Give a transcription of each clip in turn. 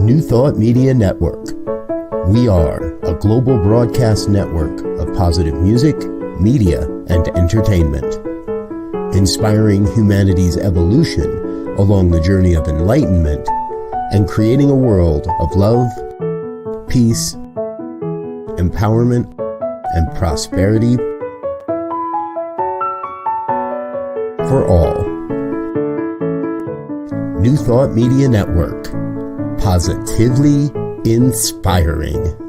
New Thought Media Network. We are a global broadcast network of positive music, media, and entertainment, inspiring humanity's evolution along the journey of enlightenment and creating a world of love, peace, empowerment, and prosperity for all. New Thought Media Network. Positively inspiring.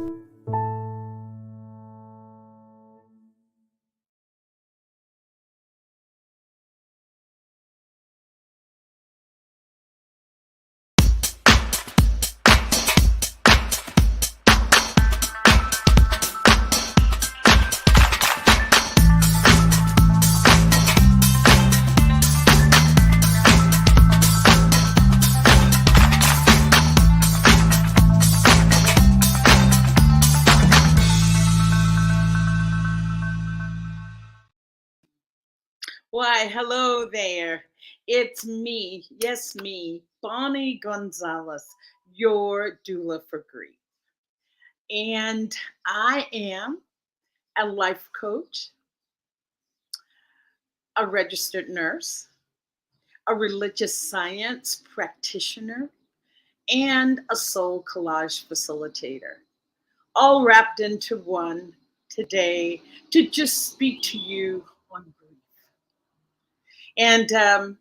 Why, hello there. It's me, yes, me, Bonnie Gonzalez, your doula for grief. And I am a life coach, a registered nurse, a religious science practitioner, and a soul collage facilitator, all wrapped into one today to just speak to you on grief. And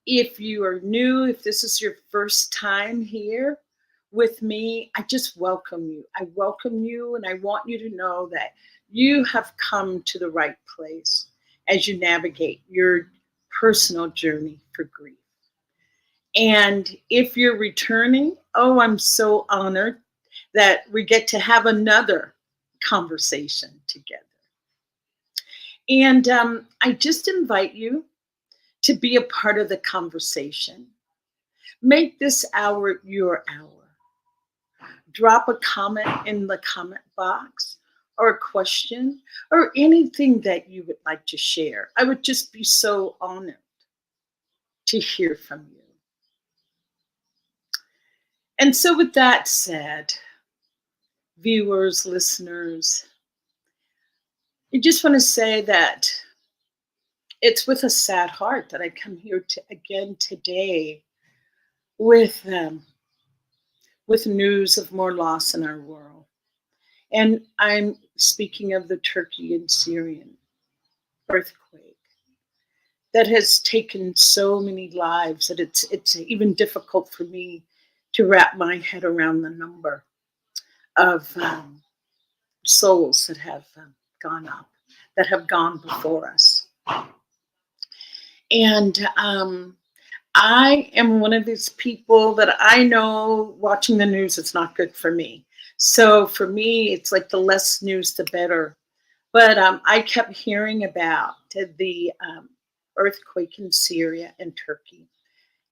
if you are new, if this is your first time here with me, I just welcome you. I welcome you, and I want you to know that you have come to the right place as you navigate your personal journey for grief. And if you're returning, oh, I'm so honored that we get to have another conversation together. And I just invite you to be a part of the conversation. Make this hour your hour. Drop a comment in the comment box or a question or anything that you would like to share. I would just be so honored to hear from you. And so with that said, viewers, listeners, I just want to say that it's with a sad heart that I come here again today with news of more loss in our world. And I'm speaking of the Turkey and Syrian earthquake that has taken so many lives that it's even difficult for me to wrap my head around the number of souls that have gone up, that have gone before us. And I am one of these people that I know watching the news is not good for me. So for me, it's like the less news, the better. But I kept hearing about the earthquake in Syria and Turkey.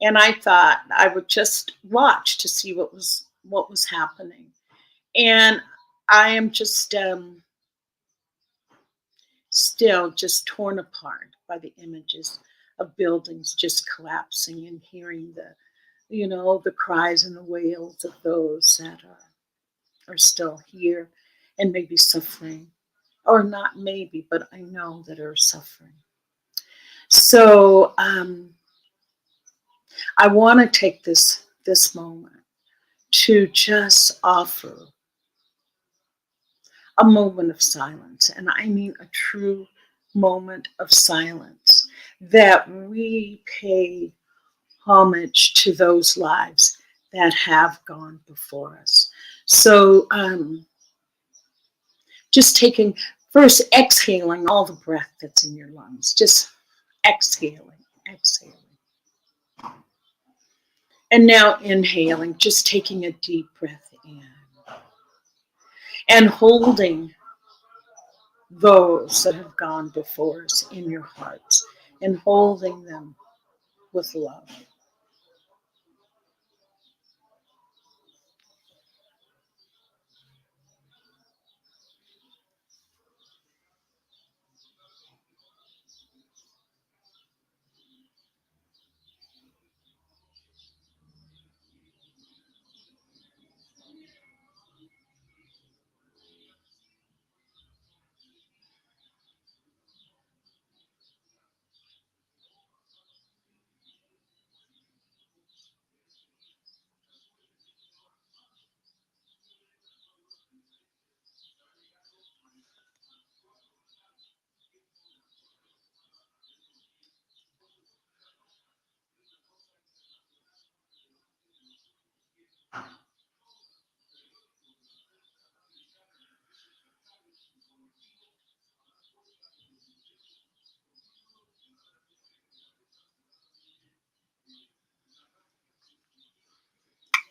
And I thought I would just watch to see what was happening. And I am just still just torn apart by the images of buildings just collapsing and hearing the cries and the wails of those that are still here and maybe suffering, or not maybe, but I know that are suffering. So I want to take this moment to just offer a moment of silence, and I mean a true moment of silence, that we pay homage to those lives that have gone before us. So just taking, first exhaling all the breath that's in your lungs, just exhaling. And now inhaling, just taking a deep breath in and holding those that have gone before us in your hearts and holding them with love.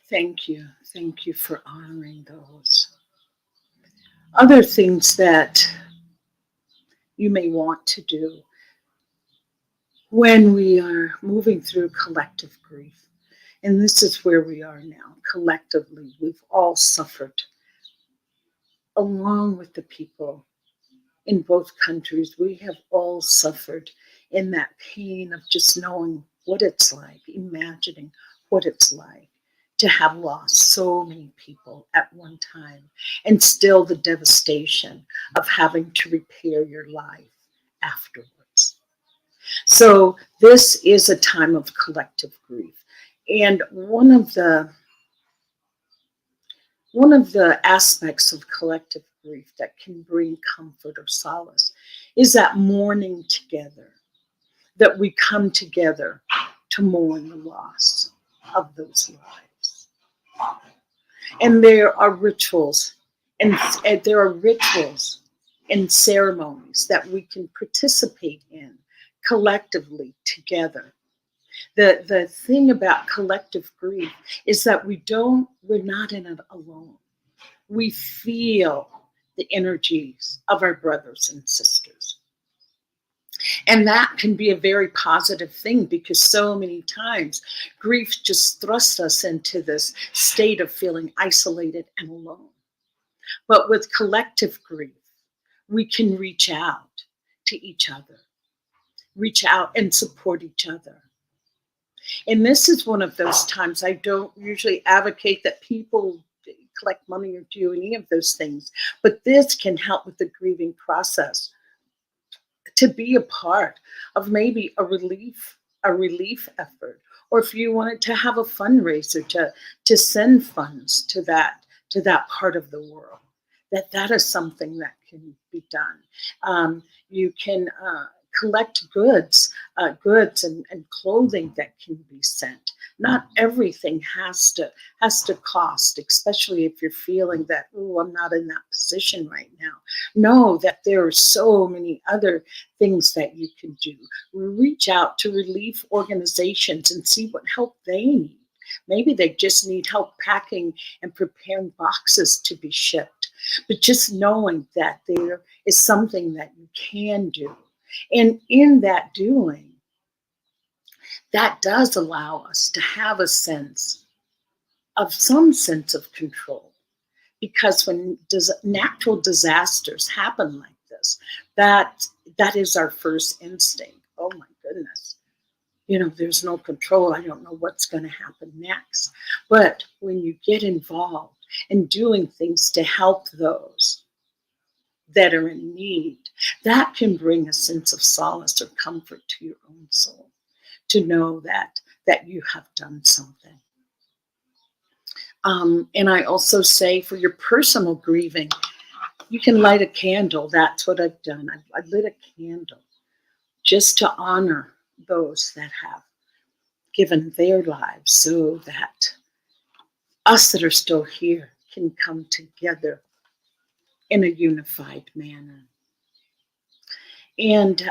Thank you. Thank you for honoring those. Other things that you may want to do when we are moving through collective grief. And this is where we are now. Collectively, we've all suffered along with the people in both countries. We have all suffered in that pain of just knowing what it's like, imagining what it's like to have lost so many people at one time, and still the devastation of having to repair your life afterwards. So this is a time of collective grief. And one of the aspects of collective grief that can bring comfort or solace is that mourning together, that we come together to mourn the loss of those lives. And there are rituals, and there are rituals and ceremonies that we can participate in collectively together. The thing about collective grief is that we're not in it alone. We feel the energies of our brothers and sisters. And that can be a very positive thing, because so many times grief just thrusts us into this state of feeling isolated and alone. But with collective grief, we can reach out to each other, reach out and support each other. And this is one of those times I don't usually advocate that people collect money or do any of those things, but this can help with the grieving process, to be a part of maybe a relief effort, or if you wanted to have a fundraiser to send funds to that part of the world, that is something that can be done. You can collect goods and clothing that can be sent. Not everything has to cost, especially if you're feeling that, oh, I'm not in that position right now. Know that there are so many other things that you can do. Reach out to relief organizations and see what help they need. Maybe they just need help packing and preparing boxes to be shipped. But just knowing that there is something that you can do. And in that doing, that does allow us to have some sense of control. Because when natural disasters happen like this, that is our first instinct. Oh my goodness. There's no control. I don't know what's going to happen next. But when you get involved in doing things to help those that are in need, that can bring a sense of solace or comfort to your own soul, to know that you have done something. And I also say, for your personal grieving, you can light a candle. That's what I've done. I've lit a candle just to honor those that have given their lives, so that us that are still here can come together in a unified manner. And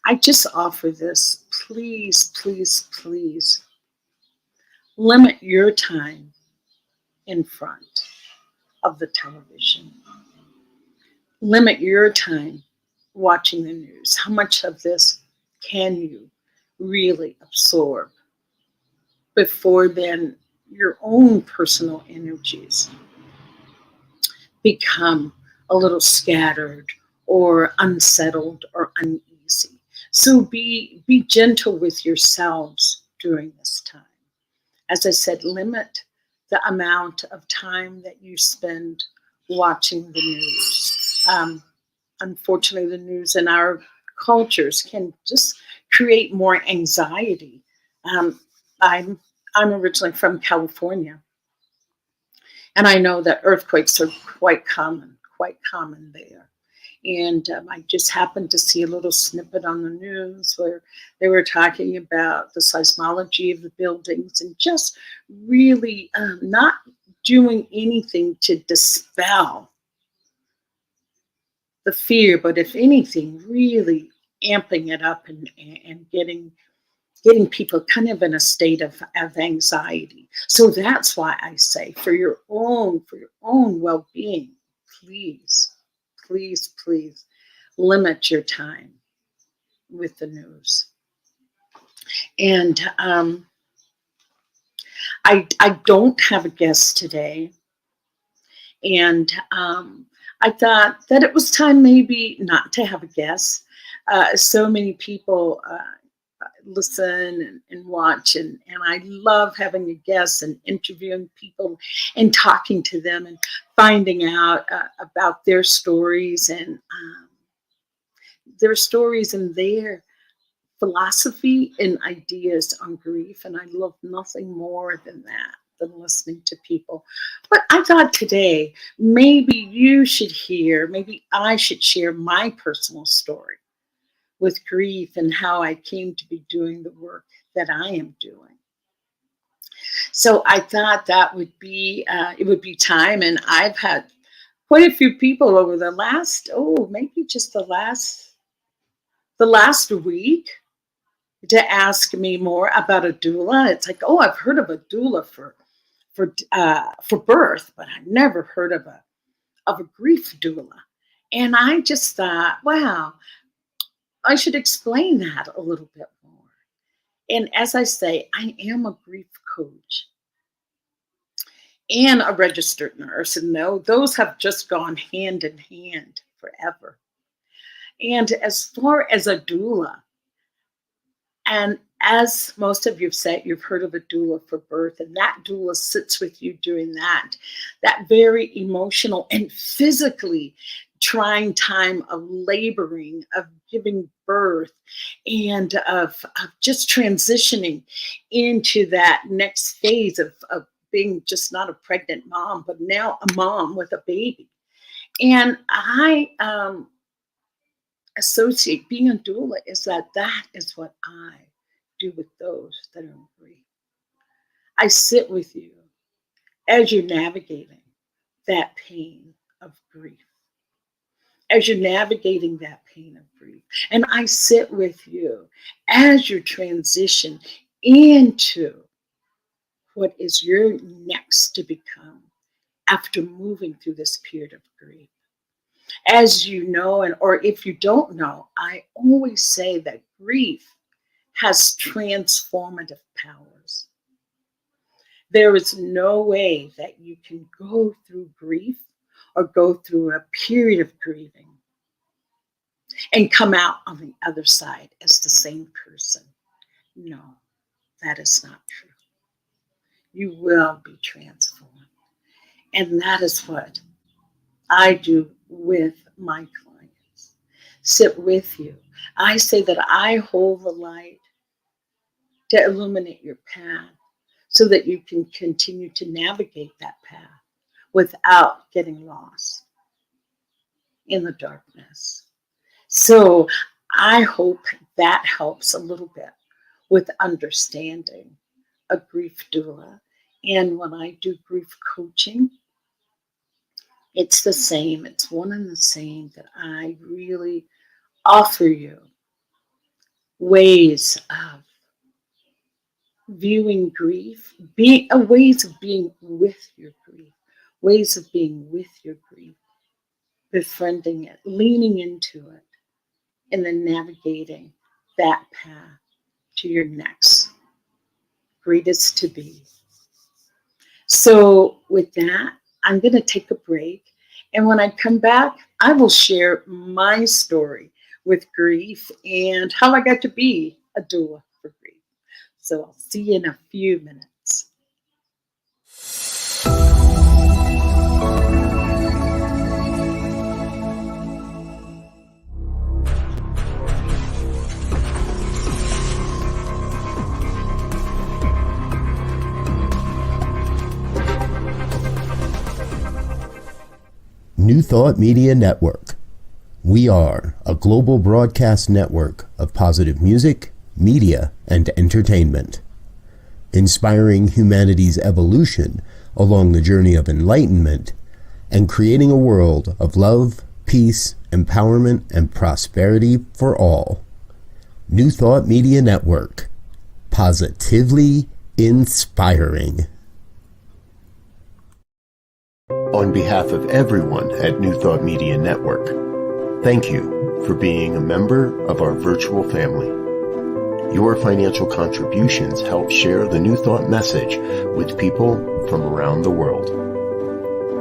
I just offer this. Please, please, please limit your time in front of the television. Limit your time watching the news. How much of this can you really absorb before then your own personal energies become a little scattered or unsettled or uneasy? So be gentle with yourselves during this time. As I said, limit the amount of time that you spend watching the news. Unfortunately, the news in our cultures can just create more anxiety. I'm originally from California, and I know that earthquakes are quite common there. And I just happened to see a little snippet on the news where they were talking about the seismology of the buildings, and just really not doing anything to dispel the fear, but if anything, really amping it up and getting getting people kind of in a state of anxiety. So that's why I say for your own well-being, please, please, please limit your time with the news. And I don't have a guest today. And I thought that it was time maybe not to have a guest. So many people listen and watch, and I love having a guest and interviewing people and talking to them and finding out about their stories and their philosophy and ideas on grief. And I love nothing more than that, than listening to people. But I thought today, maybe you should hear, maybe I should share my personal story with grief and how I came to be doing the work that I am doing. So I thought that would be, it would be time. And I've had quite a few people over the last, maybe just the last week, to ask me more about a doula. It's like, I've heard of a doula for birth, but I never heard of a grief doula. And I just thought, wow, I should explain that a little bit more. And as I say, I am a grief coach and a registered nurse, and those have just gone hand in hand forever. And as far as a doula, and as most of you have said, you've heard of a doula for birth, and that doula sits with you during that very emotional and physically trying time of laboring, of giving birth, and of just transitioning into that next phase of being just not a pregnant mom, but now a mom with a baby. And I associate being a doula is that is what I do with those that are in grief. I sit with you as you're navigating that pain of grief, as you're navigating that pain of grief. And I sit with you as you transition into what is your next to become after moving through this period of grief. As you know, or if you don't know, I always say that grief has transformative powers. There is no way that you can go through grief or go through a period of grieving and come out on the other side as the same person. No, that is not true. You will be transformed. And that is what I do with my clients. Sit with you. I say that I hold the light to illuminate your path so that you can continue to navigate that path without getting lost in the darkness. So I hope that helps a little bit with understanding a grief doula. And when I do grief coaching, it's the same. It's one and the same, that I really offer you ways of viewing grief, ways of being with your grief, ways of being with your grief, befriending it, leaning into it, and then navigating that path to your next greatest to be. So with that, I'm going to take a break. And when I come back, I will share my story with grief and how I got to be a doula for grief. So I'll see you in a few minutes. New Thought Media Network. We are a global broadcast network of positive music, media, and entertainment, inspiring humanity's evolution along the journey of enlightenment and creating a world of love, peace, empowerment, and prosperity for all. New Thought Media Network. positively inspiring. On behalf of everyone at New Thought Media Network, thank you for being a member of our virtual family. Your financial contributions help share the New Thought message with people from around the world.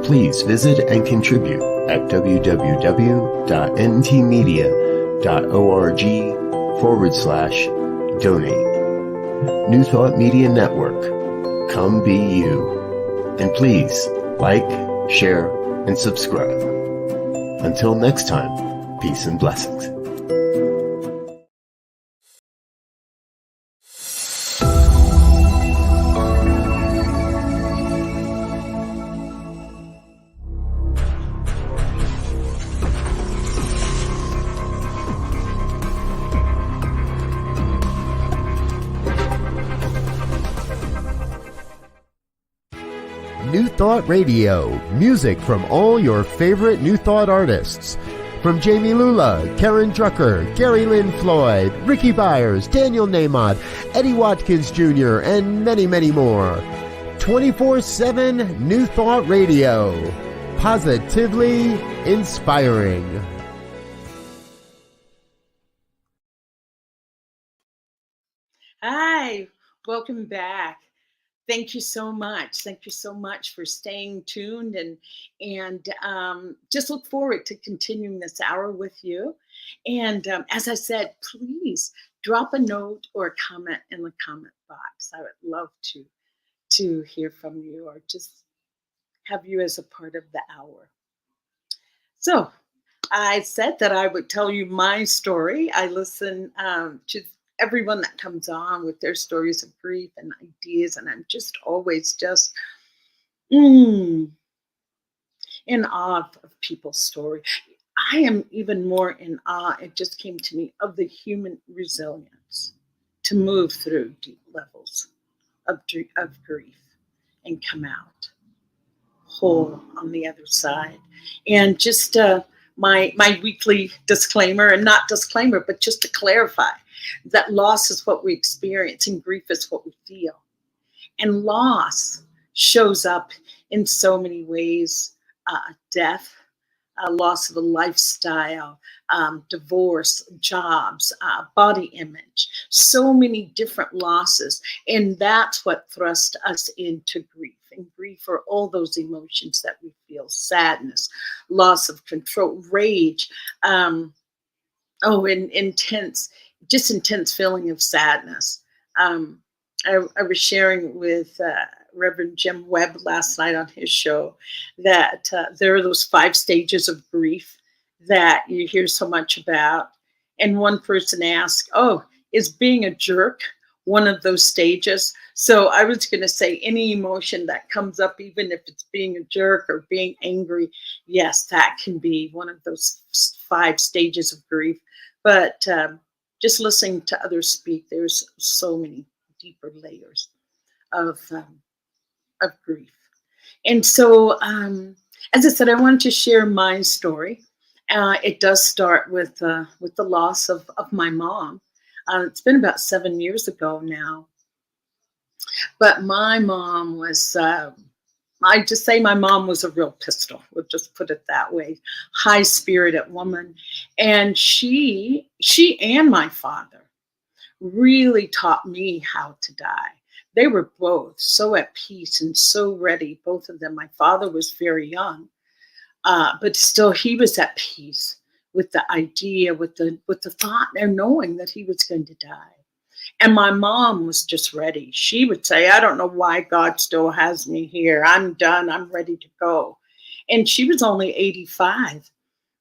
Please visit and contribute at www.ntmedia.org/donate. New Thought Media Network, come be you. And please like, share, and subscribe. Until next time, peace and blessings. New Thought Radio, music from all your favorite New Thought artists. From Jamie Lula, Karen Drucker, Gary Lynn Floyd, Ricky Byers, Daniel Nahmod, Eddie Watkins Jr., and many, many more. 24/7 New Thought Radio, positively inspiring. Hi, welcome back. Thank you so much. Thank you so much for staying tuned and just look forward to continuing this hour with you. And as I said, please drop a note or a comment in the comment box. I would love to hear from you or just have you as a part of the hour. So I said that I would tell you my story. I listen to everyone that comes on with their stories of grief and ideas, and I'm just always just in awe of people's story. I am even more in awe, it just came to me, of the human resilience to move through deep levels of grief and come out whole on the other side. And just my weekly disclaimer, and not disclaimer, but just to clarify that loss is what we experience and grief is what we feel. And loss shows up in so many ways: death, loss of a lifestyle, divorce, jobs, body image, so many different losses. And that's what thrust us into grief. And grief are all those emotions that we feel: sadness, loss of control, rage, intense feeling of sadness. I was sharing with Reverend Jim Webb last night on his show that there are those 5 stages of grief that you hear so much about. And one person asked, is being a jerk one of those stages? So I was going to say any emotion that comes up, even if it's being a jerk or being angry, yes, that can be one of those 5 stages of grief. But just listening to others speak, there's so many deeper layers of grief. And so, as I said, I wanted to share my story. It does start with the loss of my mom. It's been about 7 years ago now. But my mom was, I just say my mom was a real pistol. We'll just put it that way. High-spirited woman. And she and my father really taught me how to die. They were both so at peace and so ready, both of them. My father was very young, but still he was at peace with the idea, with the thought and knowing that he was going to die. And my mom was just ready. She would say, I don't know why God still has me here. I'm done. I'm ready to go. And she was only 85.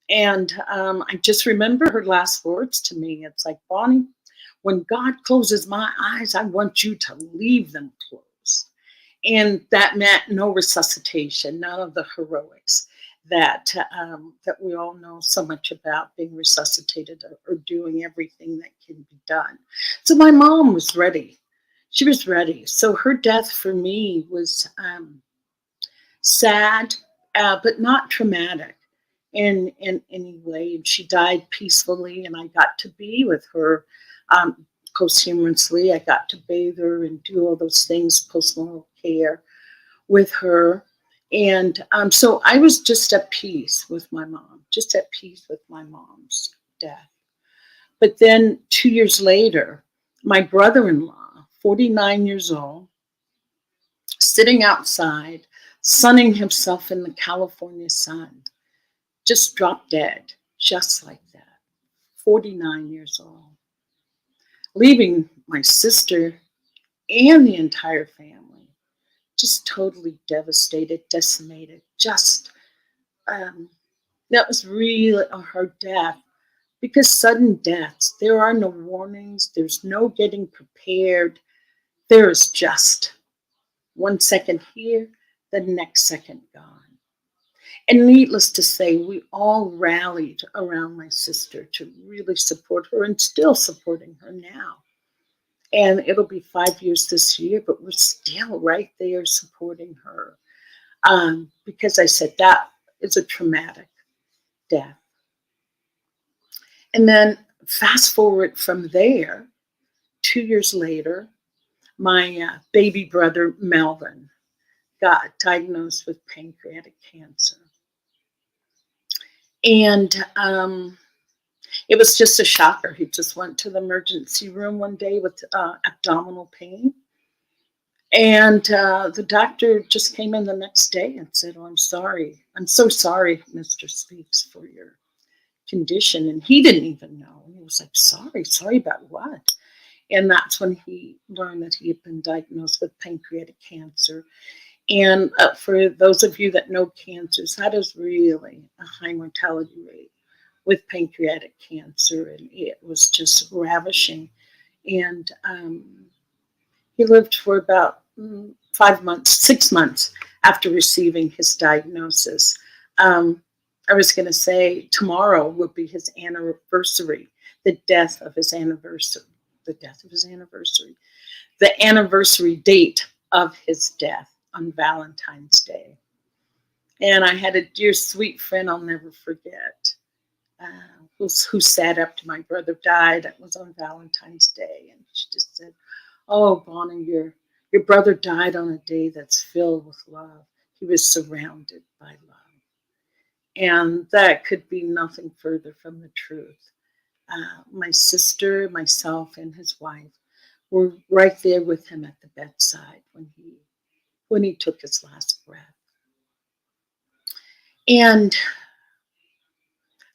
And I just remember her last words to me. It's like, Bonnie, when God closes my eyes, I want you to leave them closed. And that meant no resuscitation, none of the heroics that we all know so much about, being resuscitated or doing everything that can be done. So my mom was ready. She was ready. So her death for me was sad, but not traumatic in any way. And she died peacefully, and I got to be with her posthumously. I got to bathe her and do all those things, postmortal care with her. And so I was just at peace with my mom, just at peace with my mom's death. But then 2 years later, my brother-in-law, 49 years old, sitting outside, sunning himself in the California sun, just dropped dead, just like that, 49 years old, leaving my sister and the entire family just totally devastated, decimated. Just that was really a hard death, because sudden deaths, there are no warnings, there's no getting prepared. There is just 1 second here, the next second gone. And needless to say, we all rallied around my sister to really support her, and still supporting her now. And it'll be 5 years this year, but we're still right there supporting her. Because I said that is a traumatic death. And then fast forward from there, 2 years later, my baby brother, Melvin, got diagnosed with pancreatic cancer. And it was just a shocker. He just went to the emergency room one day with abdominal pain. And the doctor just came in the next day and said, "Oh, I'm sorry. I'm so sorry, Mr. Speaks, for your condition." And he didn't even know. He was like, sorry about what? And that's when he learned that he had been diagnosed with pancreatic cancer. And for those of you that know cancers, that is really a high mortality rate with pancreatic cancer. And it was just ravishing. And he lived for about 5 months, 6 months after receiving his diagnosis. I was going to say tomorrow would be his anniversary, the anniversary date of his death on Valentine's Day. And I had a dear, sweet friend I'll never forget, who sat up to my brother died. It was on Valentine's Day. And she just said, "Oh, Bonnie, your brother died on a day that's filled with love. He was surrounded by love." And that could be nothing further from the truth. My sister, myself, and his wife were right there with him at the bedside when he took his last breath. And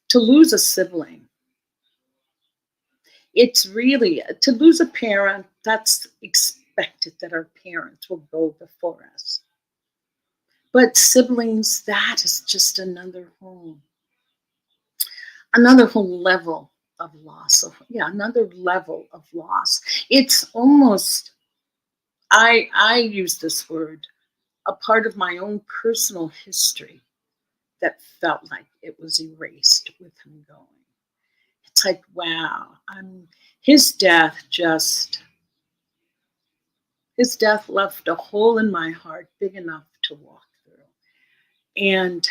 to lose a sibling, it's really, to lose a parent, that's expected that our parents will go before us. But siblings, that is just another whole level of loss. Another level of loss. It's almost, I use this word, a part of my own personal history that felt like it was erased with him going. It's like, wow, his death left a hole in my heart big enough to walk through. And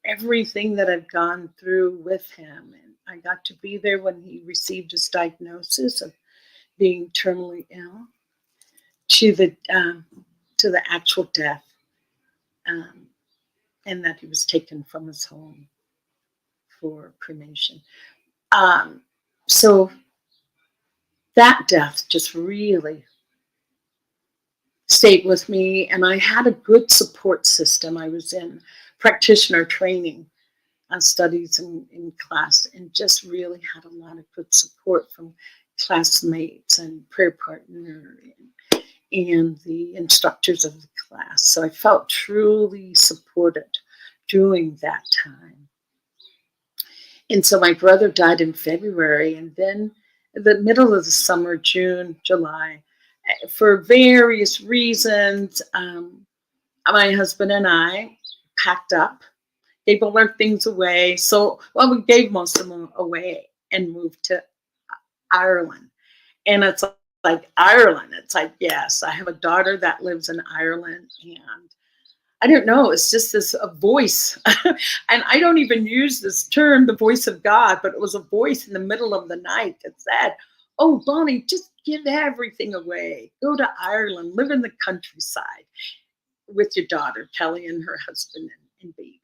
everything that I've gone through with him, and I got to be there when he received his diagnosis of being terminally ill, to the actual death, and that he was taken from his home for cremation. So that death just really stayed with me, and I had a good support system. I was in practitioner training studies in class, and just really had a lot of good support from classmates and prayer partner and the instructors of the class. So I felt truly supported during that time. And so my brother died in February, and then in the middle of the summer, June, July, for various reasons, my husband and I packed up, gave all our things away. We gave most of them away and moved to Ireland. And it's like Ireland. It's like, yes, I have a daughter that lives in Ireland, and I don't know, it's just this a voice. And I don't even use this term, the voice of God, but it was a voice in the middle of the night that said, "Oh, Bonnie, just give everything away. Go to Ireland, live in the countryside with your daughter, Kelly, and her husband and baby."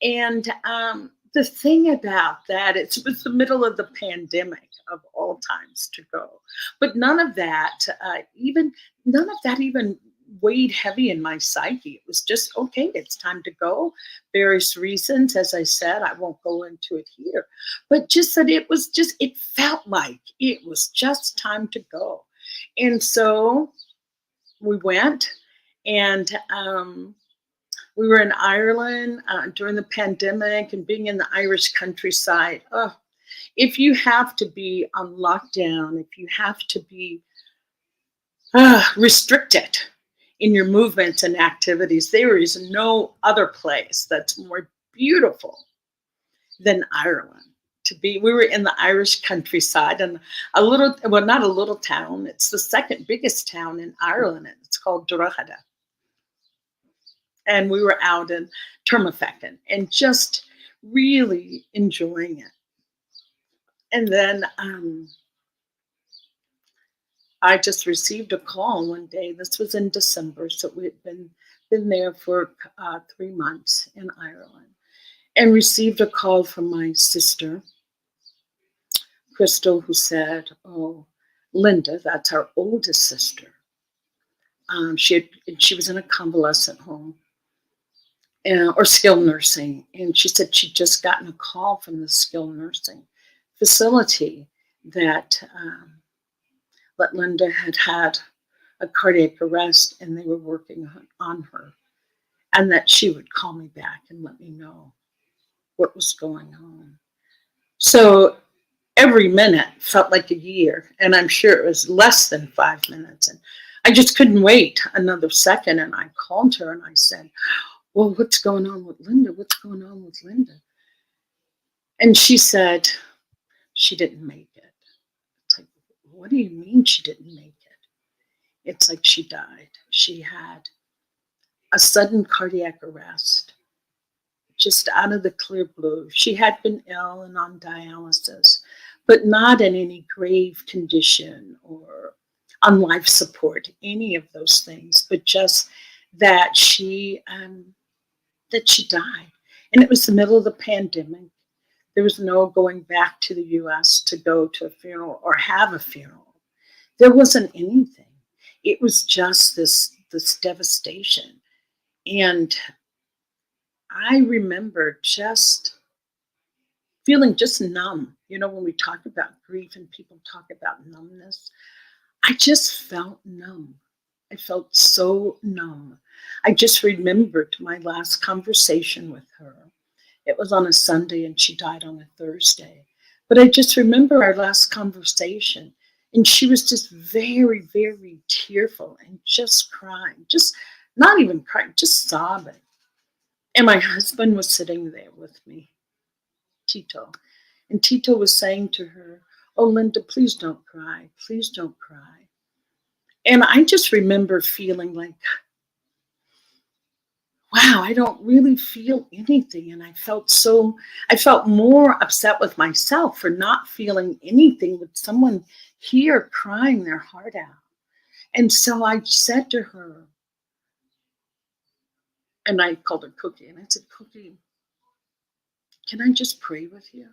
And the thing about that, it was the middle of the pandemic of all times to go. But none of that even weighed heavy in my psyche. It was just, okay, it's time to go. Various reasons, as I said, I won't go into it here. But just that it felt like it was just time to go. And so we went, and we were in Ireland during the pandemic, and being in the Irish countryside. Oh, if you have to be on lockdown, if you have to be restricted in your movements and activities, there is no other place that's more beautiful than Ireland. We were in the Irish countryside, and not a little town, it's the second biggest town in Ireland. It's called Drogheda. And we were out in Termafeckin and just really enjoying it. And then I just received a call one day. This was in December, so we'd been there for 3 months in Ireland, and received a call from my sister, Crystal, who said, "Oh, Linda, that's our oldest sister. She was in a convalescent home, or skilled nursing." And she said she'd just gotten a call from the skilled nursing facility that Linda had a cardiac arrest, and they were working on her, and that she would call me back and let me know what was going on. So every minute felt like a year, and I'm sure it was less than 5 minutes. And I just couldn't wait another second, and I called her and I said, "Well, what's going on with Linda? What's going on with Linda?" And she said, "She didn't make it." It's like, what do you mean she didn't make it? It's like she died. She had a sudden cardiac arrest, just out of the clear blue. She had been ill and on dialysis, but not in any grave condition or on life support, any of those things, but just that she died. And it was the middle of the pandemic. There was no going back to the US to go to a funeral or have a funeral. There wasn't anything. It was just this devastation. And I remember just feeling just numb. You know, when we talk about grief and people talk about numbness, I just felt numb. I felt so numb. I just remembered my last conversation with her. It was on a Sunday and she died on a Thursday. But I just remember our last conversation, and she was just very, very tearful and just crying, just not even crying, just sobbing. And my husband was sitting there with me, Tito. And Tito was saying to her, "Oh, Linda, please don't cry. Please don't cry." And I just remember feeling like, wow, I don't really feel anything. And I felt more upset with myself for not feeling anything with someone here crying their heart out. And so I said to her, and I called her Cookie, and I said, "Cookie, can I just pray with you?"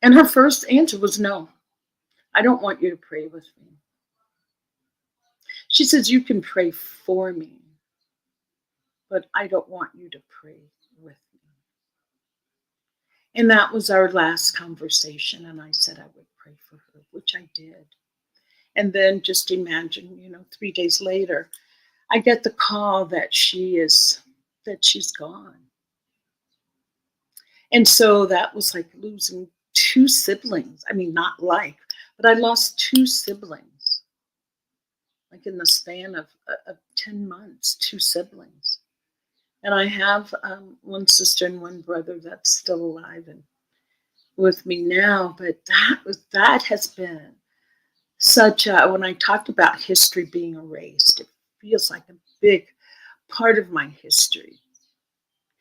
And her first answer was, "No, I don't want you to pray with me." She says, "You can pray for me, but I don't want you to pray with me." And that was our last conversation. And I said I would pray for her, which I did. And then just imagine, 3 days later, I get the call that she's gone. And so that was like losing 2 siblings. I mean, not like, but I lost 2 siblings, like in the span of 10 months, 2 siblings. And I have 1 sister and 1 brother that's still alive and with me now. But that has been such when I talked about history being erased, it feels like a big part of my history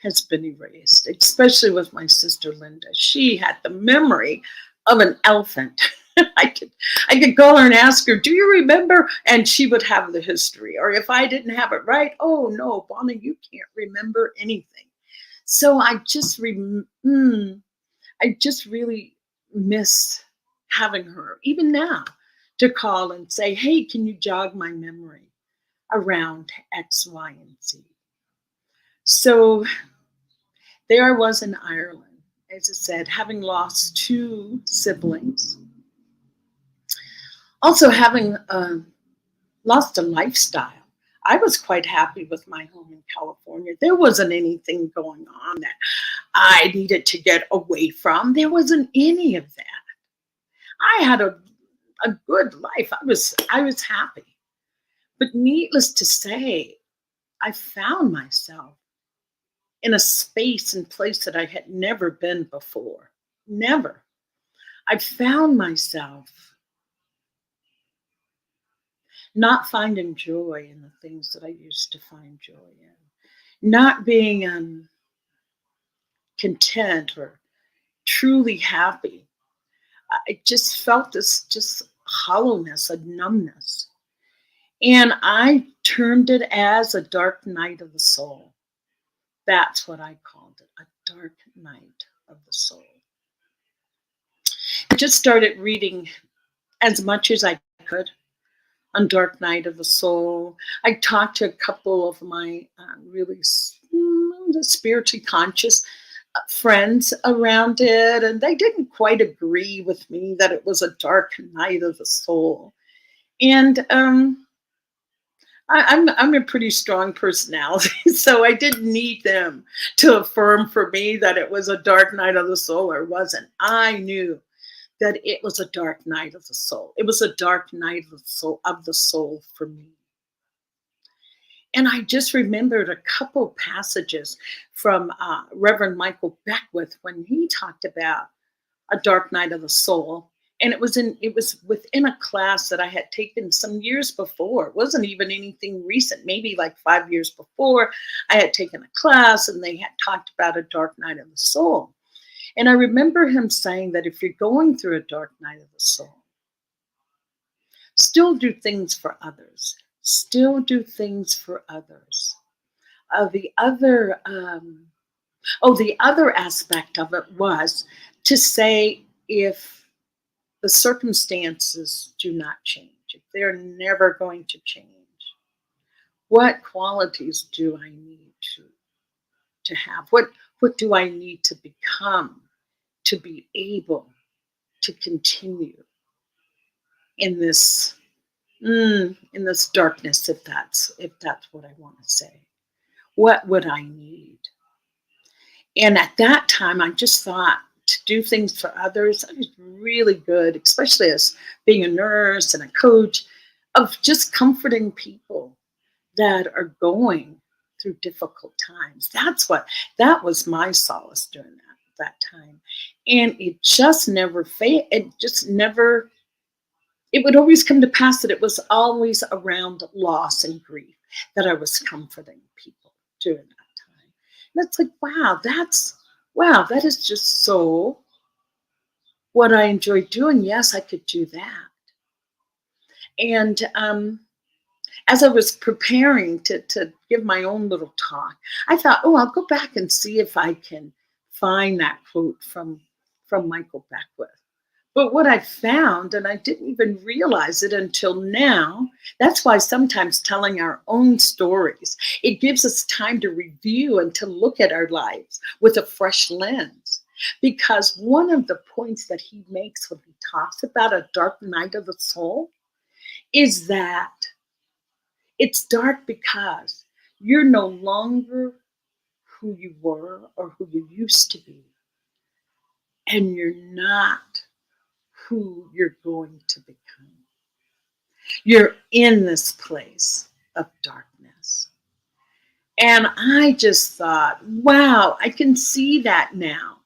has been erased, especially with my sister Linda. She had the memory of an elephant. I could I could call her and ask her, "Do you remember?" And she would have the history. Or if I didn't have it right, "Oh no, Bonnie, you can't remember anything." So I just really miss having her, even now, to call and say, "Hey, can you jog my memory around X, Y, and Z?" So there I was in Ireland, as I said, having lost two siblings, also having lost a lifestyle. I was quite happy with my home in California. There wasn't anything going on that I needed to get away from. There wasn't any of that. I had a good life. I was happy. But needless to say, I found myself in a space and place that I had never been before. Never. I found myself not finding joy in the things that I used to find joy in, not being content or truly happy. I just felt this just hollowness, a numbness. And I termed it as a dark night of the soul. That's what I called it, a dark night of the soul. I just started reading as much as I could on Dark Night of the Soul. I talked to a couple of my really spiritually conscious friends around it, and they didn't quite agree with me that it was a dark night of the soul. And I'm a pretty strong personality, so I didn't need them to affirm for me that it was a dark night of the soul or wasn't. I knew that it was a dark night of the soul. It was a dark night of the soul for me. And I just remembered a couple passages from Reverend Michael Beckwith when he talked about a dark night of the soul. And it was within a class that I had taken some years before. It wasn't even anything recent, maybe like 5 years before. I had taken a class and they had talked about a dark night of the soul. And I remember him saying that if you're going through a dark night of the soul, still do things for others. Still do things for others. The other aspect of it was to say, if the circumstances do not change, if they're never going to change, what qualities do I need to have? What do I need to become to be able to continue in this darkness, if that's what I want to say? What would I need? And at that time, I just thought to do things for others. I was really good, especially as being a nurse and a coach, of just comforting people that are going through difficult times. That was my solace during that time. And it just never failed. It would always come to pass that it was always around loss and grief that I was comforting people during that time. And it's like, wow, that is just so what I enjoy doing. Yes, I could do that. And as I was preparing to give my own little talk, I thought, oh, I'll go back and see if I can find that quote from Michael Beckwith. But what I found, and I didn't even realize it until now, that's why sometimes telling our own stories, it gives us time to review and to look at our lives with a fresh lens. Because one of the points that he makes when he talks about a dark night of the soul is that it's dark because you're no longer who you were or who you used to be. And you're not who you're going to become. You're in this place of darkness. And I just thought, wow, I can see that now,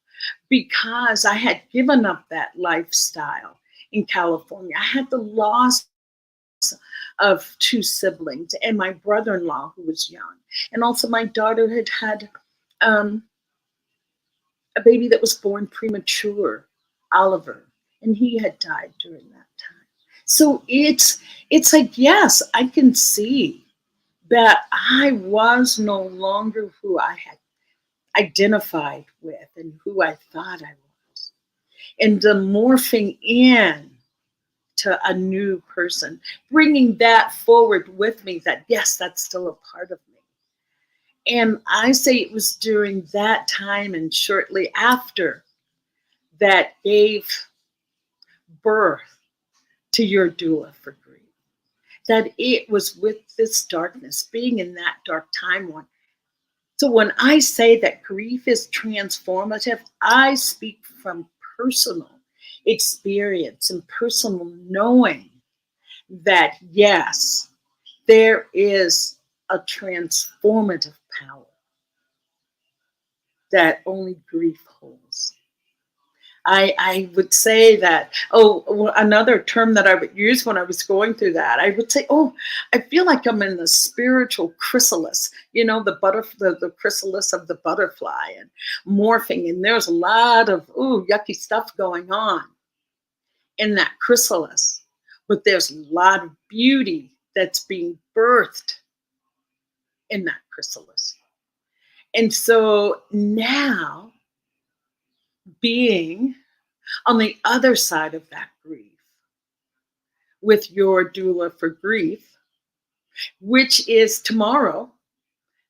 because I had given up that lifestyle in California. I had the loss of two siblings, and my brother-in-law who was young, and also my daughter had um, a baby that was born premature, Oliver, and he had died during that time. So it's like, yes, I can see that I was no longer who I had identified with and who I thought I was, and the morphing in to a new person, bringing that forward with me, that yes, that's still a part of me. And I say it was during that time and shortly after that gave birth to Your Doula for Grief. That it was with this darkness, being in that dark time one. So when I say that grief is transformative, I speak from personal experience and personal knowing that yes, there is a transformative power that only grief holds. I would say that, another term that I would use when I was going through that, I would say, I feel like I'm in the spiritual chrysalis, the chrysalis of the butterfly and morphing. And there's a lot of, yucky stuff going on in that chrysalis. But there's a lot of beauty that's being birthed in that chrysalis. And so now, being on the other side of that grief with Your Doula for Grief, which is tomorrow,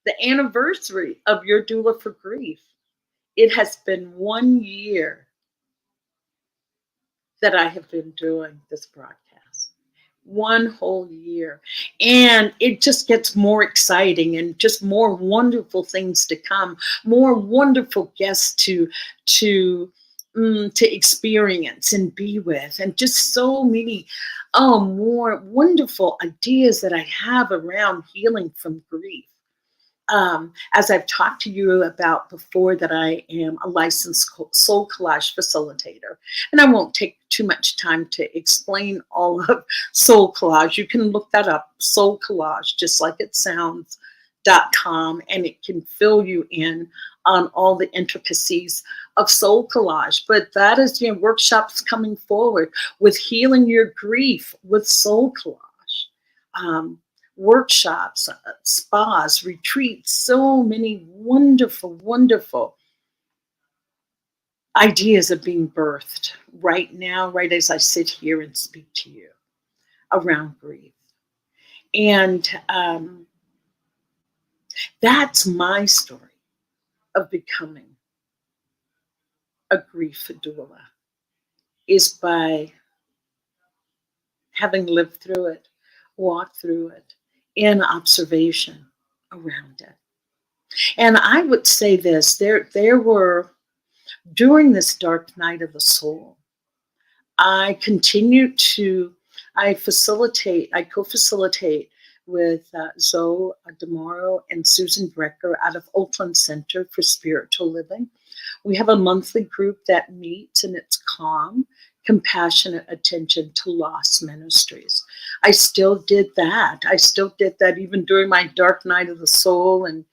the anniversary of Your Doula for Grief. It has been 1 year that I have been doing this broadcast. 1 whole year. And it just gets more exciting and just more wonderful things to come, more wonderful guests to experience and be with, and just so many more wonderful ideas that I have around healing from grief. As I've talked to you about before, that I am a licensed soul collage facilitator, and I won't take too much time to explain all of soul collage. You can look that up, soul collage, just like it sounds, .com, and it can fill you in on all the intricacies of soul collage. But that is, workshops coming forward with healing your grief with soul collage. Workshops, spas, retreats, so many wonderful, wonderful ideas are being birthed right now, right as I sit here and speak to you around grief. And that's my story of becoming a grief doula, is by having lived through it, walked through it, in observation around it. And I would say this, there were, during this dark night of the soul, I co-facilitate with Zoe DeMauro and Susan Brecker out of Oakland Center for Spiritual Living. We have a monthly group that meets, and it's calm, compassionate attention to loss ministries. I still did that. Even during my dark night of the soul, and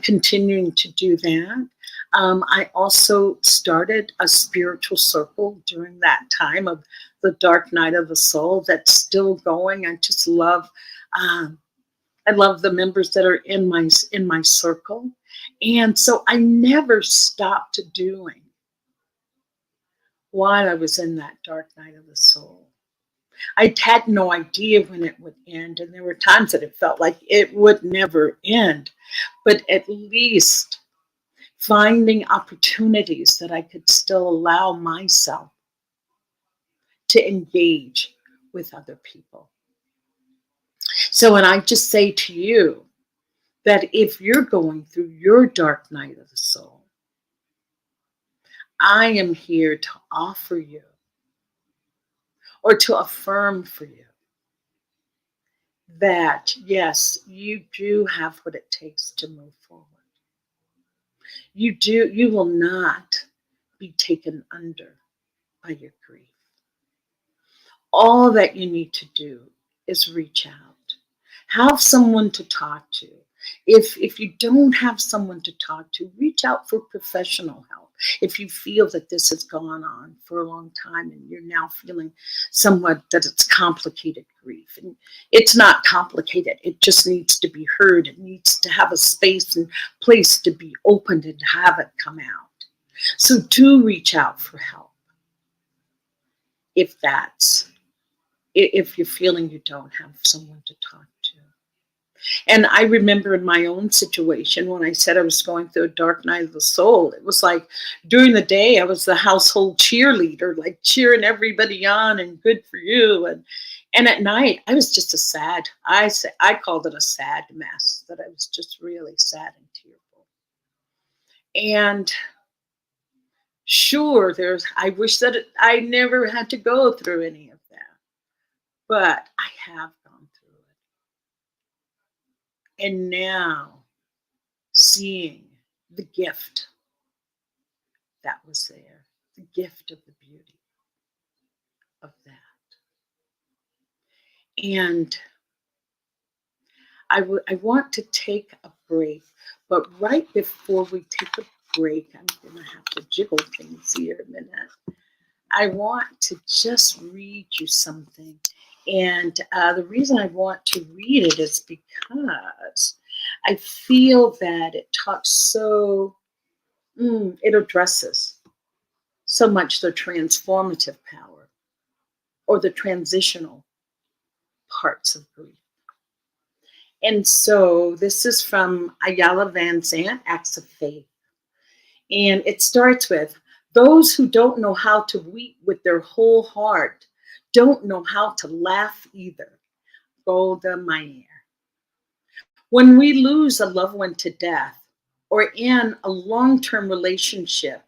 continuing to do that. I also started a spiritual circle during that time of the dark night of the soul that's still going. I just love, I love the members that are in my circle. And so I never stopped doing while I was in that dark night of the soul. I had no idea when it would end, and there were times that it felt like it would never end, but at least finding opportunities that I could still allow myself to engage with other people. So, and I just say to you that if you're going through your dark night of the soul, I am here to offer you, or to affirm for you, that yes, you do have what it takes to move forward. You will not be taken under by your grief. All that you need to do is reach out. Have someone to talk to. If you don't have someone to talk to, reach out for professional help. If you feel that this has gone on for a long time and you're now feeling somewhat that it's complicated grief. And it's not complicated. It just needs to be heard. It needs to have a space and place to be opened and have it come out. So do reach out for help. If you're feeling you don't have someone to talk to. And I remember in my own situation when I said I was going through a dark night of the soul, it was like during the day I was the household cheerleader, like cheering everybody on and good for you. And at night I was just I called it a sad mess, that I was just really sad and tearful. And sure, I wish that I never had to go through any of that, but I have gone through it. And now, seeing the gift that was there, the gift of the beauty of that. And I want to take a break, but right before we take a break, I'm going to have to jiggle things here a minute. I want to just read you something. And the reason I want to read it is because I feel that it talks it addresses so much the transformative power or the transitional parts of grief. And so this is from Ayala Van Zandt, Acts of Faith. And it starts with, those who don't know how to weep with their whole heart don't know how to laugh either. Golda Meir. When we lose a loved one to death or in a long-term relationship,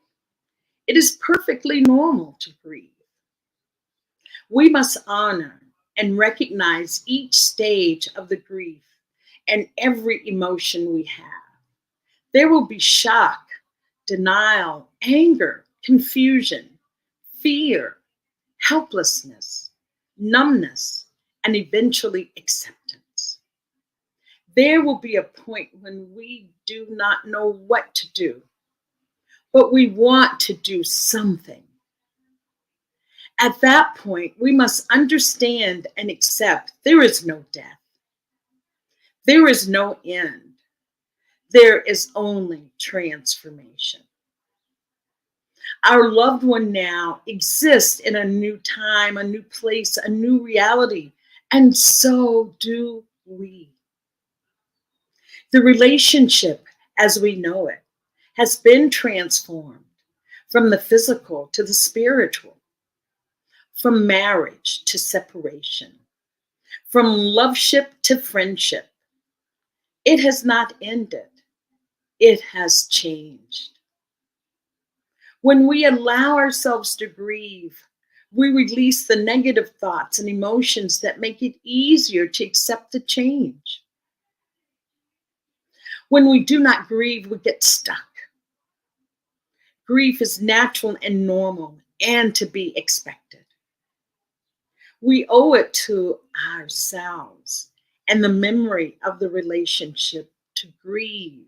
it is perfectly normal to grieve. We must honor and recognize each stage of the grief and every emotion we have. There will be shock, denial, anger, confusion, fear, helplessness, numbness, and eventually acceptance. There will be a point when we do not know what to do, but we want to do something. At that point, we must understand and accept there is no death. There is no end. There is only transformation. Our loved one now exists in a new time, a new place, a new reality, and so do we. The relationship as we know it has been transformed from the physical to the spiritual, from marriage to separation, from loveship to friendship. It has not ended. It has changed. When we allow ourselves to grieve, we release the negative thoughts and emotions that make it easier to accept the change. When we do not grieve, we get stuck. Grief is natural and normal and to be expected. We owe it to ourselves and the memory of the relationship to grieve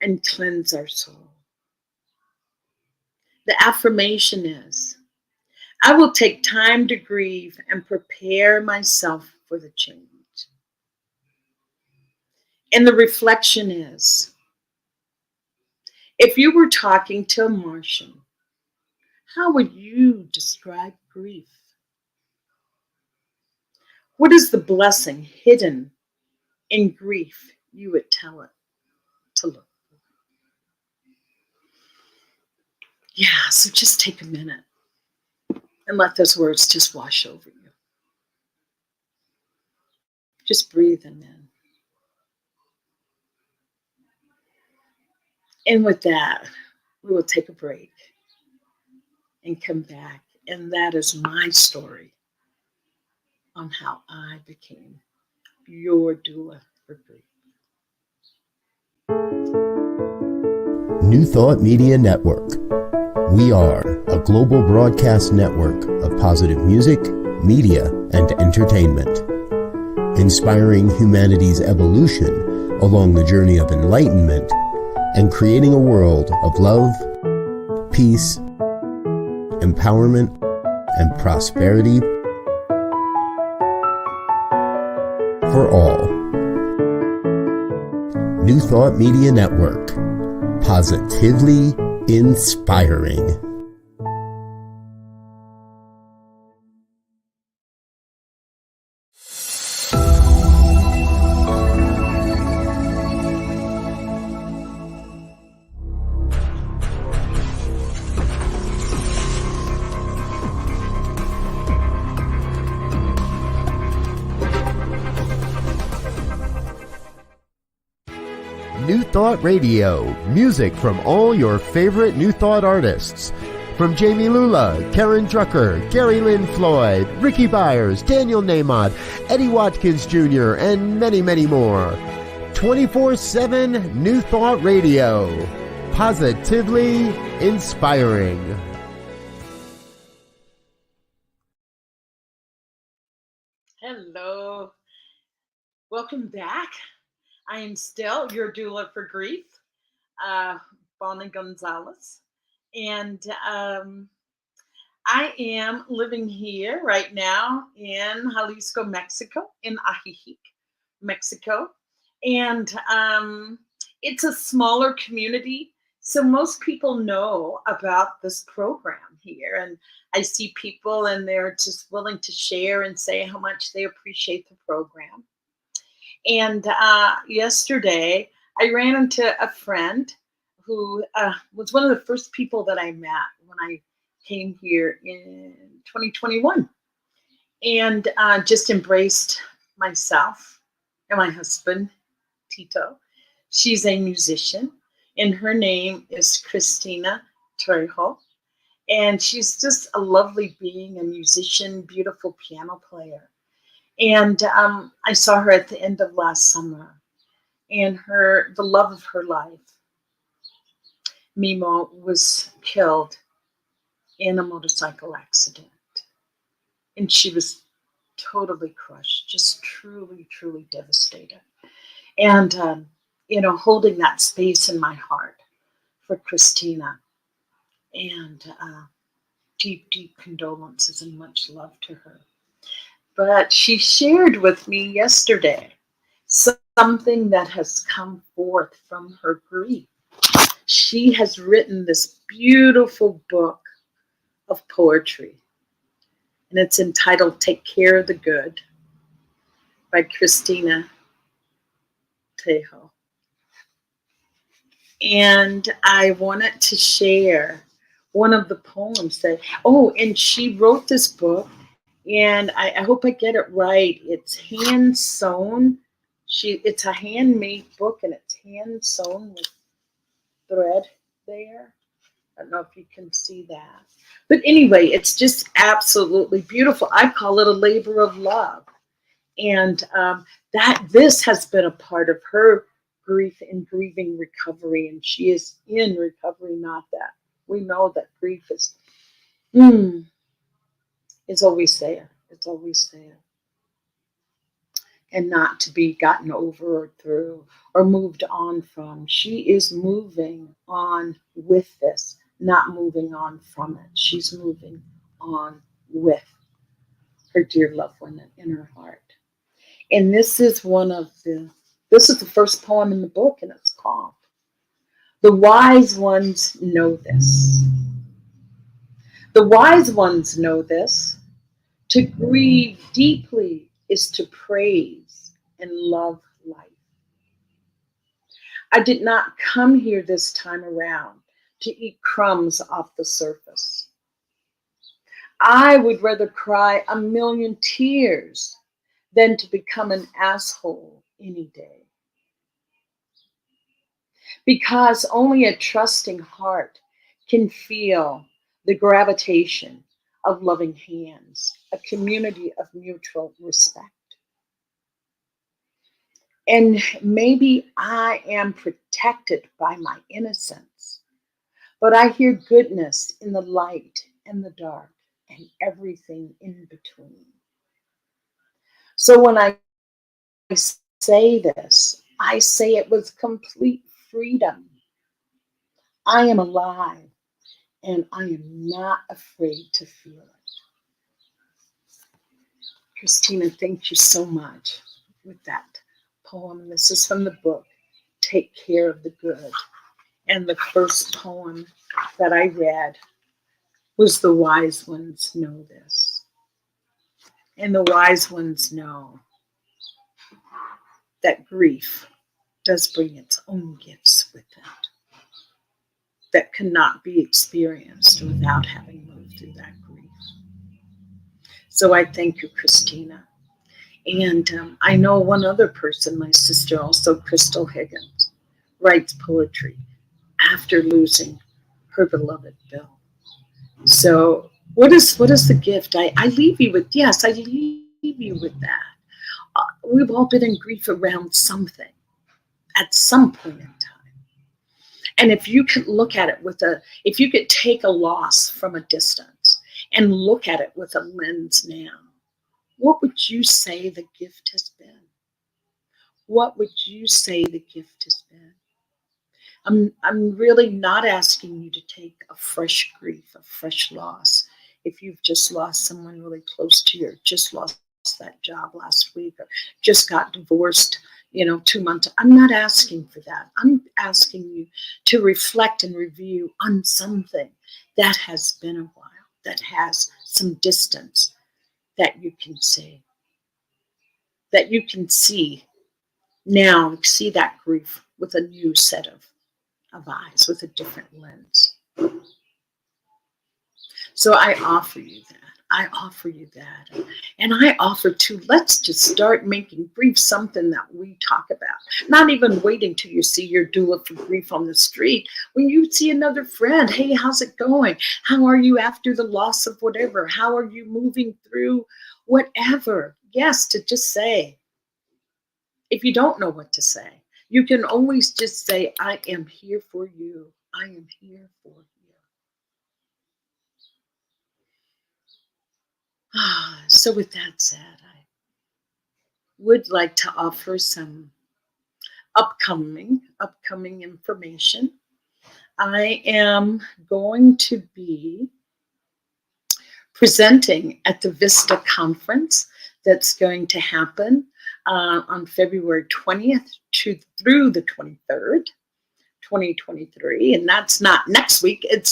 and cleanse our soul. The affirmation is, I will take time to grieve and prepare myself for the change. And the reflection is, if you were talking to a Martian, how would you describe grief? What is the blessing hidden in grief you would tell it to look for? Yeah, so just take a minute and let those words just wash over you. Just breathe them in. And with that, we will take a break and come back. And that is my story on how I became your doula for grief. New Thought Media Network. We are a global broadcast network of positive music, media, and entertainment. inspiring humanity's evolution along the journey of enlightenment, and creating a world of love, peace, empowerment, and prosperity for all. New Thought Media Network. Positively inspiring. New Thought Radio, music from all your favorite New Thought artists. From Jamie Lula, Karen Drucker, Gary Lynn Floyd, Ricky Byers, Daniel Nahmod, Eddie Watkins Jr., and many, many more. 24/7 New Thought Radio. Positively inspiring. Hello. Welcome back. I am still your doula for grief, Bonnie Gonzalez. And I am living here right now in Jalisco, Mexico, in Ajijic, Mexico. And it's a smaller community. So most people know about this program here. And I see people and they're just willing to share and say how much they appreciate the program. And yesterday, I ran into a friend who was one of the first people that I met when I came here in 2021, and just embraced myself and my husband, Tito. She's a musician, and her name is Christina Trejo. And she's just a lovely being, a musician, beautiful piano player. And I saw her at the end of last summer, and the love of her life, Mimo, was killed in a motorcycle accident. And she was totally crushed, just truly, truly devastated. And, holding that space in my heart for Christina, and deep, deep condolences and much love to her. But she shared with me yesterday something that has come forth from her grief. She has written this beautiful book of poetry, and it's entitled Take Care of the Good by Christina Trejo. And I wanted to share one of the poems and she wrote this book. And I hope I get it right. It's hand sewn. It's a handmade book, and it's hand sewn with thread there. I don't know if you can see that. But anyway, it's just absolutely beautiful. I call it a labor of love. And this has been a part of her grief and grieving recovery. And she is in recovery, not that. We know that grief is always there. It's always there. And not to be gotten over or through or moved on from. She is moving on with this, not moving on from it. She's moving on with her dear loved one in her heart. And this is the first poem in the book, and it's called The Wise Ones Know This. The wise ones know this. To grieve deeply is to praise and love life. I did not come here this time around to eat crumbs off the surface. I would rather cry a million tears than to become an asshole any day. Because only a trusting heart can feel the gravitation of loving hands, a community of mutual respect. And maybe I am protected by my innocence, but I hear goodness in the light and the dark and everything in between. So when I say this. I say it with complete freedom. I am alive and I am not afraid to feel it. Christina, thank you so much with that poem. This is from the book, Take Care of the Good. And the first poem that I read was The Wise Ones Know This. And the wise ones know that grief does bring its own gifts with it that cannot be experienced without having moved through that grief. So I thank you, Christina. And I know one other person, my sister, also Crystal Higgins, writes poetry after losing her beloved Bill. So what is the gift? I leave you with, yes, I leave you with that. We've all been in grief around something at some point in time. And if you could look at it if you could take a loss from a distance and look at it with a lens now, what would you say the gift has been? What would you say the gift has been? I'm really not asking you to take a fresh grief, a fresh loss. If you've just lost someone really close to you, or just lost that job last week, or just got divorced, 2 months. I'm not asking for that. I'm asking you to reflect and review on something that has been a while, that has some distance that you can see, now, see that grief with a new set of eyes, with a different lens. So I offer you that. I offer you that. And I offer to, let's just start making grief something that we talk about. Not even waiting till you see your doula for grief on the street. When you see another friend, hey, how's it going? How are you after the loss of whatever? How are you moving through whatever? Yes, to just say, if you don't know what to say, you can always just say, I am here for you. I am here for you. So with that said, I would like to offer some upcoming information. I am going to be presenting at the Vista conference that's going to happen on February 20th through the 23rd, 2023. And that's not next week. It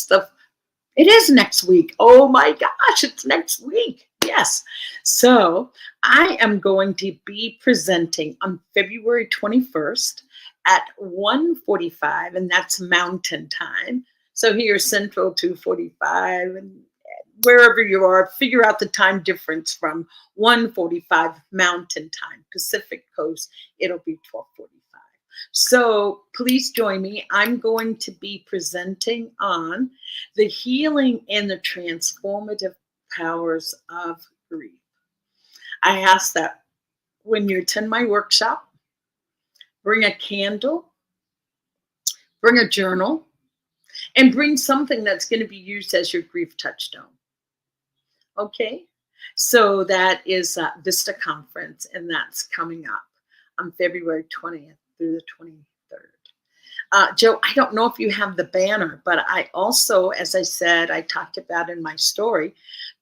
is next week. Oh my gosh, it's next week. Yes. So I am going to be presenting on February 21st at 1:45, and that's Mountain Time. So here Central 2:45, and wherever you are, figure out the time difference from 1:45 Mountain Time, Pacific Coast, it'll be 12:45. So please join me. I'm going to be presenting on the healing and the transformative powers of grief. I ask that when you attend my workshop, bring a candle, bring a journal, and bring something that's going to be used as your grief touchstone. Okay? So that is Vista Conference, and that's coming up on February 20th through the 23rd. Joe, I don't know if you have the banner, but I also, as I said, I talked about in my story,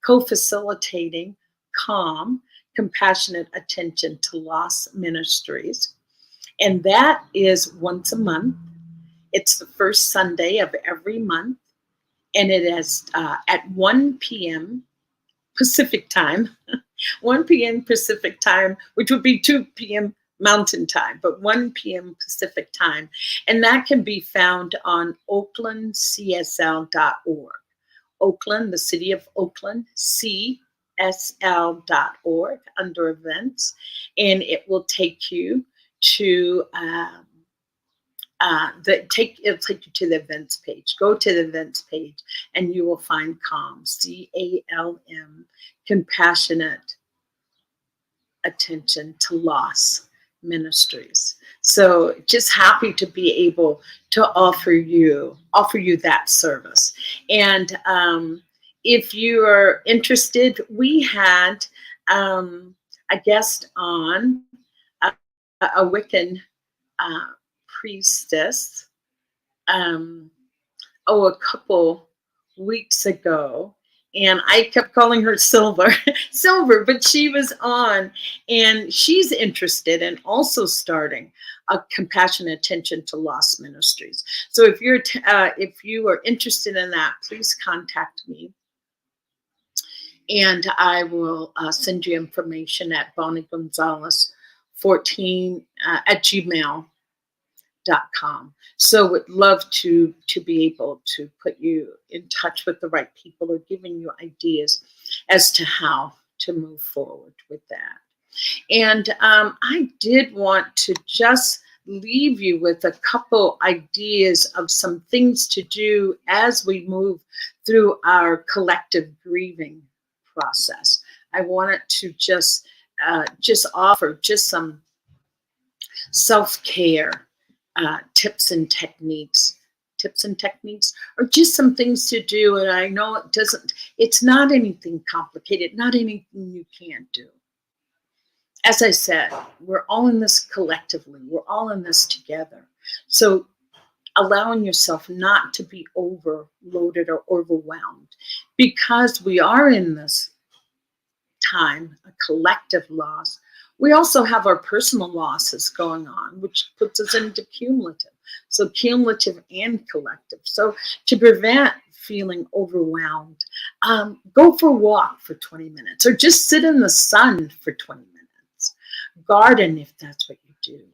co-facilitating CALM, Compassionate Attention to Loss Ministries. And that is once a month. It's the first Sunday of every month. And it is at 1 p.m. Pacific time, 1 p.m. Pacific time, which would be 2 p.m. Mountain Time, but 1 p.m. Pacific time. And that can be found on oaklandcsl.org. Oakland, the city of Oakland, csl.org under events. And it will take you to it'll take you to the events page. Go to the events page and you will find CALM, CALM, Compassionate Attention to Loss Ministries. So just happy to be able to offer you that service. And if you are interested, we had a guest on a Wiccan priestess, a couple weeks ago, and I kept calling her Silver, Silver, but she was on, and she's interested in also starting a compassionate attention to lost ministries. So if you are interested in that, please contact me, and I will send you information at Bonnie Gonzalez 14 at gmail.com. So would love to be able to put you in touch with the right people or giving you ideas as to how to move forward with that. And I did want to just leave you with a couple ideas of some things to do as we move through our collective grieving process. I wanted to just offer just some self-care tips and techniques, or just some things to do. And I know it's not anything complicated, not anything you can't do. As I said, we're all in this collectively. We're all in this together. So allowing yourself not to be overloaded or overwhelmed, because we are in this time, a collective loss. We also have our personal losses going on, which puts us into cumulative. So cumulative and collective. So to prevent feeling overwhelmed, go for a walk for 20 minutes, or just sit in the sun for 20 minutes. Garden if that's what you do.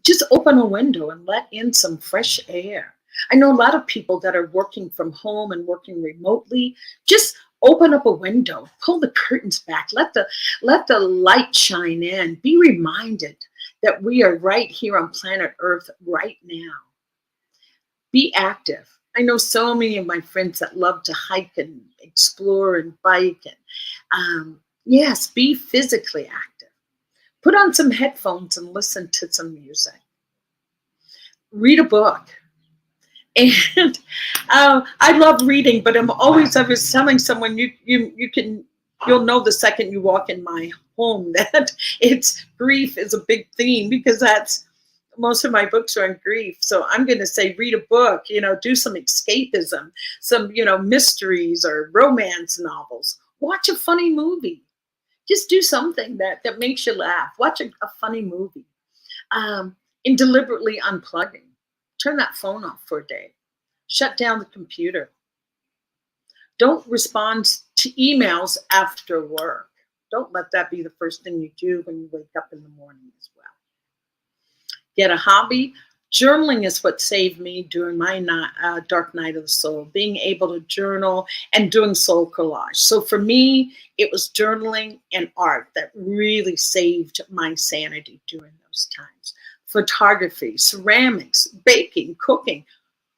Just open a window and let in some fresh air. I know a lot of people that are working from home and working remotely. Just open up a window, pull the curtains back, let the light shine in. Be reminded that we are right here on planet Earth right now. Be active. I know so many of my friends that love to hike and explore and bike. And yes, be physically active. Put on some headphones and listen to some music. Read a book. And I love reading, but I was telling someone, you'll know the second you walk in my home that grief is a big theme, because most of my books are on grief. So I'm going to say, read a book, do some escapism, some, mysteries or romance novels. Watch a funny movie. Just do something that makes you laugh. Watch a funny movie. And deliberately unplugging. Turn that phone off for a day. Shut down the computer. Don't respond to emails after work. Don't let that be the first thing you do when you wake up in the morning as well. Get a hobby. Journaling is what saved me during my dark night of the soul, being able to journal and doing soul collage. So for me, it was journaling and art that really saved my sanity during those times. Photography, ceramics, baking, cooking.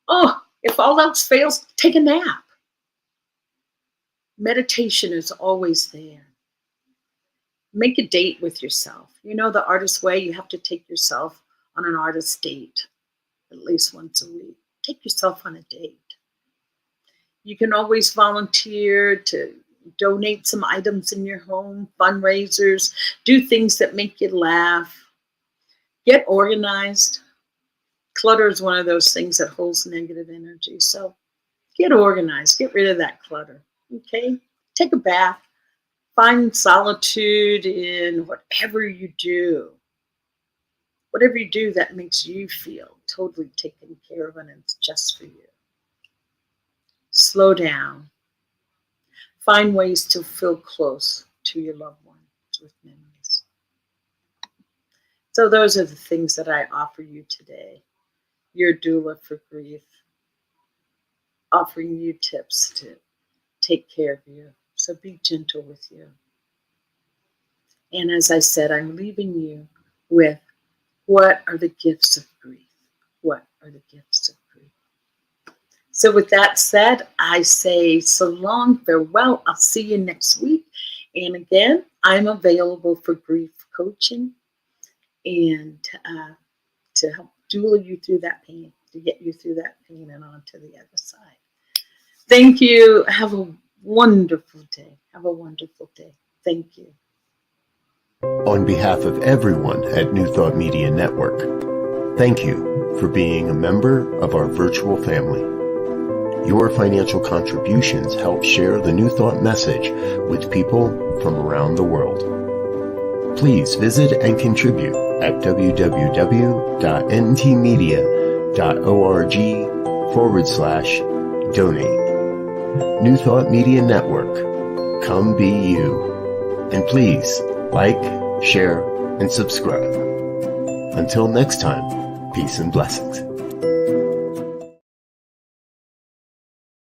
Oh, if all else fails, take a nap. Meditation is always there. Make a date with yourself. The artist way, you have to take yourself on an artist date at least once a week. Take yourself on a date. You can always volunteer to donate some items in your home, fundraisers, do things that make you laugh. Get organized. Clutter is one of those things that holds negative energy. So get organized. Get rid of that clutter. Okay? Take a bath. Find solitude in whatever you do. Whatever you do that makes you feel totally taken care of and it's just for you. Slow down. Find ways to feel close to your loved ones with memories. So those are the things that I offer you today. Your doula for grief. Offering you tips to take care of you. So be gentle with you. And as I said, I'm leaving you with, what are the gifts of grief? What are the gifts of grief? So with that said, I say so long, farewell. I'll see you next week. And again, I'm available for grief coaching and to help doula you through that pain, to get you through that pain and on to the other side. Thank you. Have a wonderful day. Have a wonderful day. Thank you. On behalf of everyone at New Thought Media Network, thank you for being a member of our virtual family. Your financial contributions help share the New Thought message with people from around the world. Please visit and contribute at www.ntmedia.org/donate. New Thought Media Network, come be you. And please like, share, and subscribe. Until next time, peace and blessings.